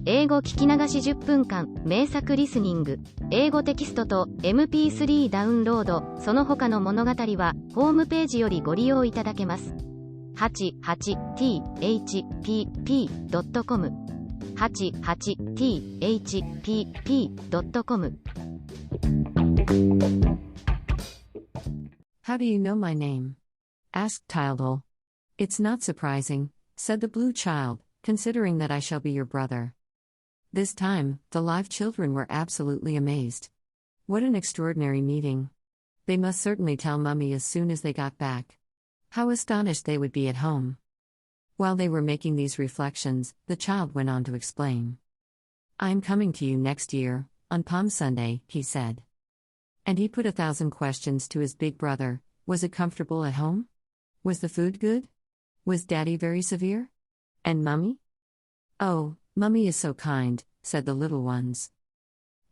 英語聞き流し10分間、名作リスニング、英語テキストと MP3 ダウンロード、その他の物語は、ホームページよりご利用いただけます。88thpp.com 88thpp.com How do you know my name? Asked Tildal. It's not surprising, said the blue child, considering that I shall be your brother. This time, the live children were absolutely amazed. What an extraordinary meeting. They must certainly tell Mummy as soon as they got back. How astonished they would be at home. While they were making these reflections, the child went on to explain. I am coming to you next year, on Palm Sunday, he said. And he put 1,000 questions to his big brother. Was it comfortable at home? Was the food good? Was Daddy very severe? And Mummy? Oh, Mummy is so kind, said the little ones.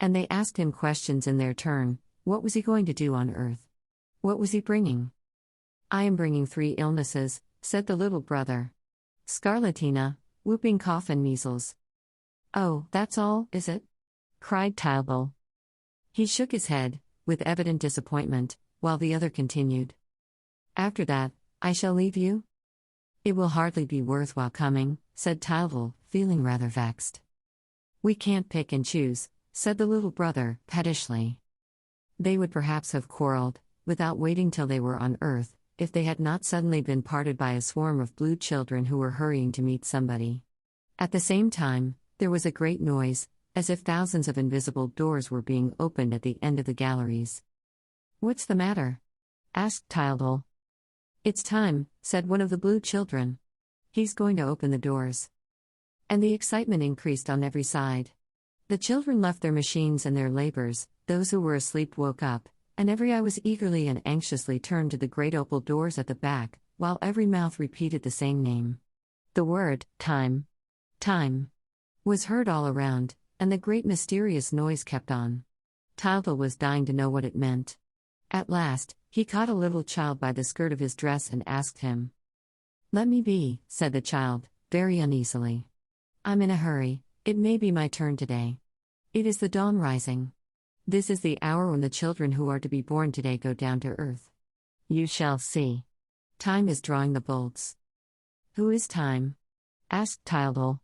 And they asked him questions in their turn. What was he going to do on earth? What was he bringing? I am bringing 3 illnesses, said the little brother. Scarlatina, whooping cough and measles. Oh, that's all, is it? Cried Tildal. He shook his head, with evident disappointment, while the other continued. After that, I shall leave you? It will hardly be worthwhile coming, said Tildal, feeling rather vexed. We can't pick and choose, said the little brother, pettishly. They would perhaps have quarreled, without waiting till they were on earth, if they had not suddenly been parted by a swarm of blue children who were hurrying to meet somebody. At the same time, there was a great noise, as if thousands of invisible doors were being opened at the end of the galleries. What's the matter? Asked Tildal. It's time, said one of the blue children. He's going to open the doors. And the excitement increased on every side. The children left their machines and their labors, those who were asleep woke up, and every eye was eagerly and anxiously turned to the great opal doors at the back, while every mouth repeated the same name. The word, time, was heard all around, and the great mysterious noise kept on. Tildal was dying to know what it meant. At last, he caught a little child by the skirt of his dress and asked him. Let me be, said the child, very uneasily. I'm in a hurry, it may be my turn today. It is the dawn rising. This is the hour when the children who are to be born today go down to earth. You shall see. Time is drawing the bolts. Who is Time? Asked Tildal.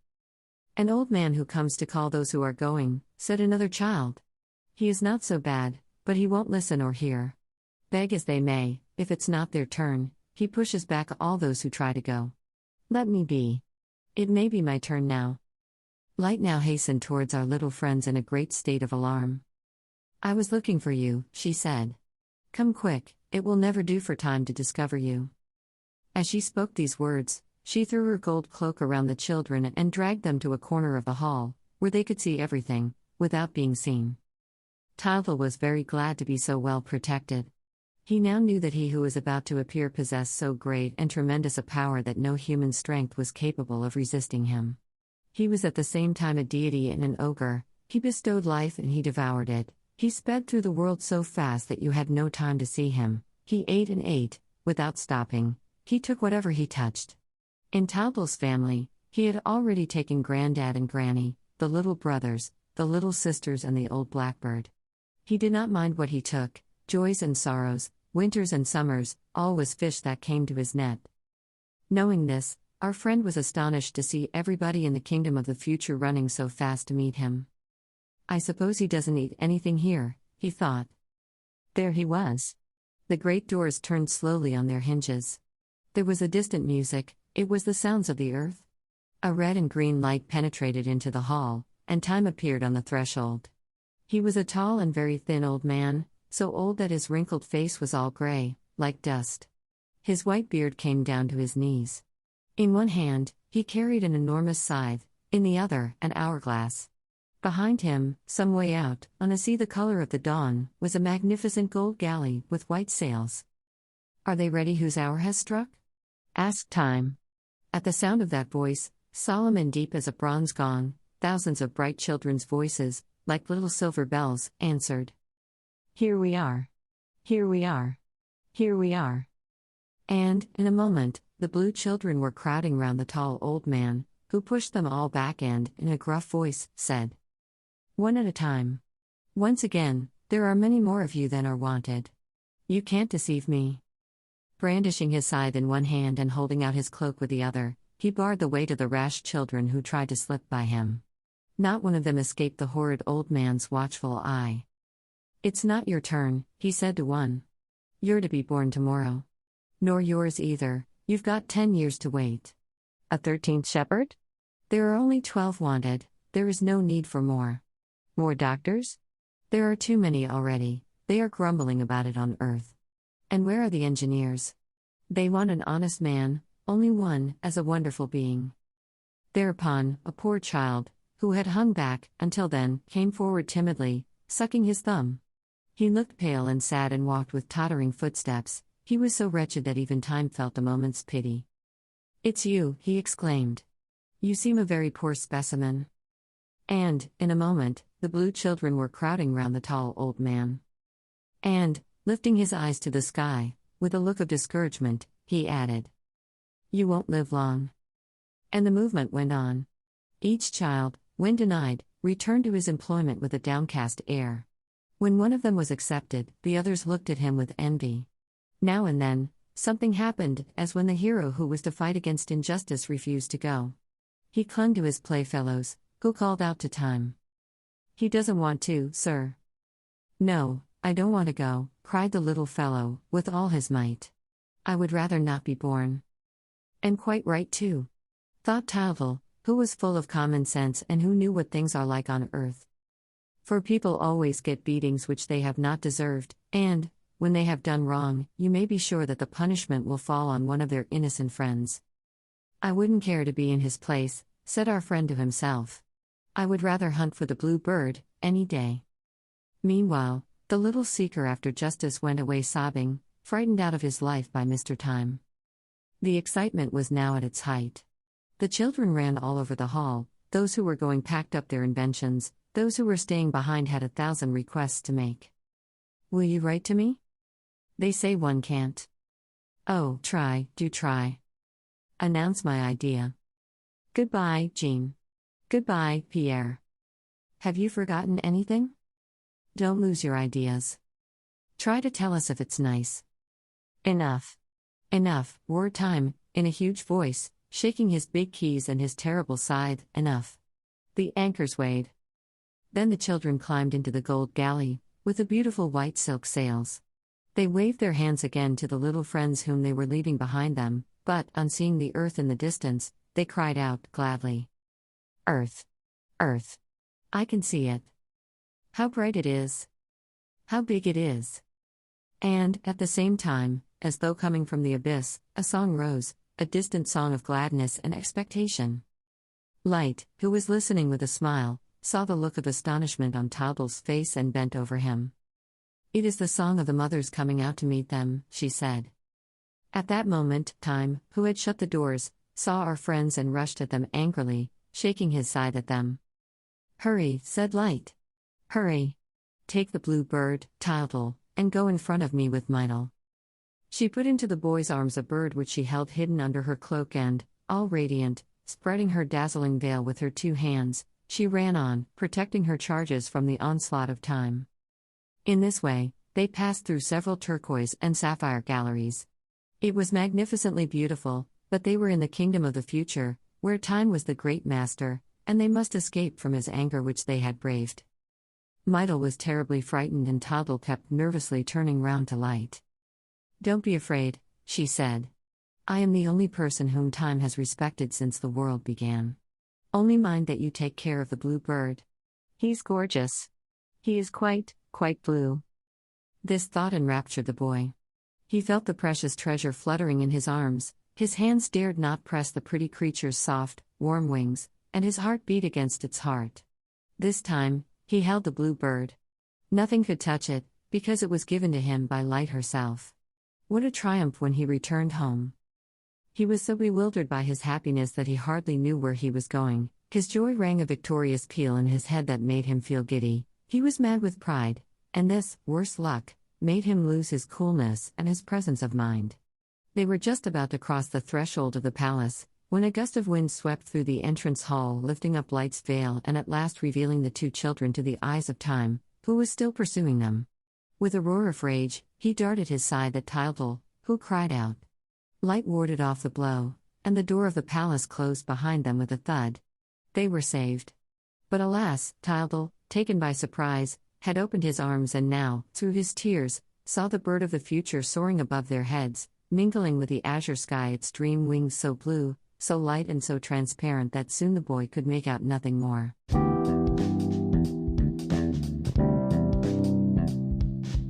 An old man who comes to call those who are going, said another child. He is not so bad, but he won't listen or hear. Beg as they may, if it's not their turn, he pushes back all those who try to go. Let me be. It may be my turn now. Light now hastened towards our little friends in a great state of alarm. I was looking for you, she said. Come quick, it will never do for Time to discover you. As she spoke these words, she threw her gold cloak around the children and dragged them to a corner of the hall, where they could see everything, without being seen. Tildal was very glad to be so well protected. He now knew that he who was about to appear possessed so great and tremendous a power that no human strength was capable of resisting him. He was at the same time a deity and an ogre. He bestowed life and he devoured it. He sped through the world so fast that you had no time to see him. He ate and ate, without stopping. He took whatever he touched. In Tildal's family, he had already taken Granddad and Granny, the little brothers, the little sisters and the old blackbird. He did not mind what he took, joys and sorrows, winters and summers, all was fish that came to his net. Knowing this, our friend was astonished to see everybody in the kingdom of the future running so fast to meet him. I suppose he doesn't eat anything here, he thought. There he was. The great doors turned slowly on their hinges. There was a distant music, it was the sounds of the earth. A red and green light penetrated into the hall, and Time appeared on the threshold. He was a tall and very thin old man, so old that his wrinkled face was all gray, like dust. His white beard came down to his knees. In one hand, he carried an enormous scythe, in the other, an hourglass. Behind him, some way out, on a sea the color of the dawn, was a magnificent gold galley with white sails. Are they ready whose hour has struck? Asked Time. At the sound of that voice, solemn and deep as a bronze gong, thousands of bright children's voices, like little silver bells, answered. Here we are. Here we are. Here we are. And, in a moment, the blue children were crowding round the tall old man, who pushed them all back and, in a gruff voice, said, "One at a time. Once again, there are many more of you than are wanted. You can't deceive me." Brandishing his scythe in one hand and holding out his cloak with the other, he barred the way to the rash children who tried to slip by him. Not one of them escaped the horrid old man's watchful eye. "It's not your turn," he said to one. "You're to be born tomorrow. Nor yours either, you've got 10 years to wait." "A 13th shepherd? There are only 12 wanted, there is no need for more." "More doctors? There are too many already, they are grumbling about it on earth." "And where are the engineers? They want an honest man, only one, as a wonderful being." Thereupon, a poor child, who had hung back, until then, came forward timidly, sucking his thumb. He looked pale and sad and walked with tottering footsteps. He was so wretched that even time felt a moment's pity. "It's you," he exclaimed. "You seem a very poor specimen." And, in a moment, the blue children were crowding round the tall old man. And, lifting his eyes to the sky, with a look of discouragement, he added, "You won't live long." And the movement went on. Each child, when denied, returned to his employment with a downcast air. When one of them was accepted, the others looked at him with envy. Now and then, something happened, as when the hero who was to fight against injustice refused to go. He clung to his playfellows, who called out to time, "He doesn't want to, sir." "No, I don't want to go," cried the little fellow, with all his might. "I would rather not be born." "And quite right too," thought Tyltyl, who was full of common sense and who knew what things are like on earth. For people always get beatings which they have not deserved, and, when they have done wrong, you may be sure that the punishment will fall on one of their innocent friends. "I wouldn't care to be in his place," said our friend to himself. "I would rather hunt for the blue bird, any day." Meanwhile, the little seeker after justice went away sobbing, frightened out of his life by Mr. Time. The excitement was now at its height. The children ran all over the hall, those who were going packed up their inventions, those who were staying behind had 1,000 requests to make. "Will you write to me?" "They say one can't." "Oh, try, do try. Announce my idea." "Goodbye, Jean." "Goodbye, Pierre." "Have you forgotten anything?" "Don't lose your ideas. Try to tell us if it's nice." "Enough. Enough," roared Time, in a huge voice, shaking his big keys and his terrible scythe. "Enough." The anchors weighed. Then the children climbed into the gold galley, with the beautiful white silk sails. They waved their hands again to the little friends whom they were leaving behind them, but, on seeing the earth in the distance, they cried out, gladly, "Earth! Earth! I can see it. How bright it is! How big it is!" And, at the same time, as though coming from the abyss, a song rose, a distant song of gladness and expectation. Light, who was listening with a smile, saw the look of astonishment on Tyltyl's face and bent over him. "It is the song of the mothers coming out to meet them," she said. At that moment, Time, who had shut the doors, saw our friends and rushed at them angrily, shaking his scythe at them. "Hurry," said Light. "Hurry. Take the blue bird, Tyltyl, and go in front of me with Mytyl." She put into the boy's arms a bird which she held hidden under her cloak and, all radiant, spreading her dazzling veil with her 2 hands, she ran on, protecting her charges from the onslaught of Time. In this way, they passed through several turquoise and sapphire galleries. It was magnificently beautiful, but they were in the kingdom of the future, where Time was the great master, and they must escape from his anger which they had braved. Mytyl was terribly frightened and Tyltyl kept nervously turning round to Light. "Don't be afraid," she said. "I am the only person whom Time has respected since the world began. Only mind that you take care of the blue bird. He's gorgeous. He is quite blue." This thought enraptured the boy. He felt the precious treasure fluttering in his arms, his hands dared not press the pretty creature's soft, warm wings, and his heart beat against its heart. This time, he held the blue bird. Nothing could touch it, because it was given to him by Light herself. What a triumph when he returned home! He was so bewildered by his happiness that he hardly knew where he was going. His joy rang a victorious peal in his head that made him feel giddy. He was mad with pride, and this, worse luck, made him lose his coolness and his presence of mind. They were just about to cross the threshold of the palace, When a gust of wind swept through the entrance hall, lifting up Light's veil and at last revealing the two children to the eyes of Time, who was still pursuing them. With a roar of rage, he darted his scythe at Tildal, who cried out. Light warded off the blow, and the door of the palace closed behind them with a thud. They were saved. But alas, Tildal, taken by surprise, had opened his arms and now, through his tears, saw the bird of the future soaring above their heads, mingling with the azure sky, its dream wings so blue, so light and so transparent that soon the boy could make out nothing more.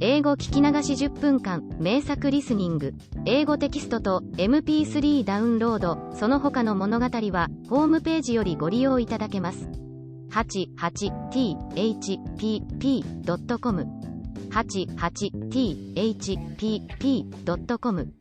英語聞き流し10分間、名作リスニング、英語テキストと MP3 ダウンロード、その他の物語は、ホームページよりご利用いただけます。88thpp.com 88thpp.com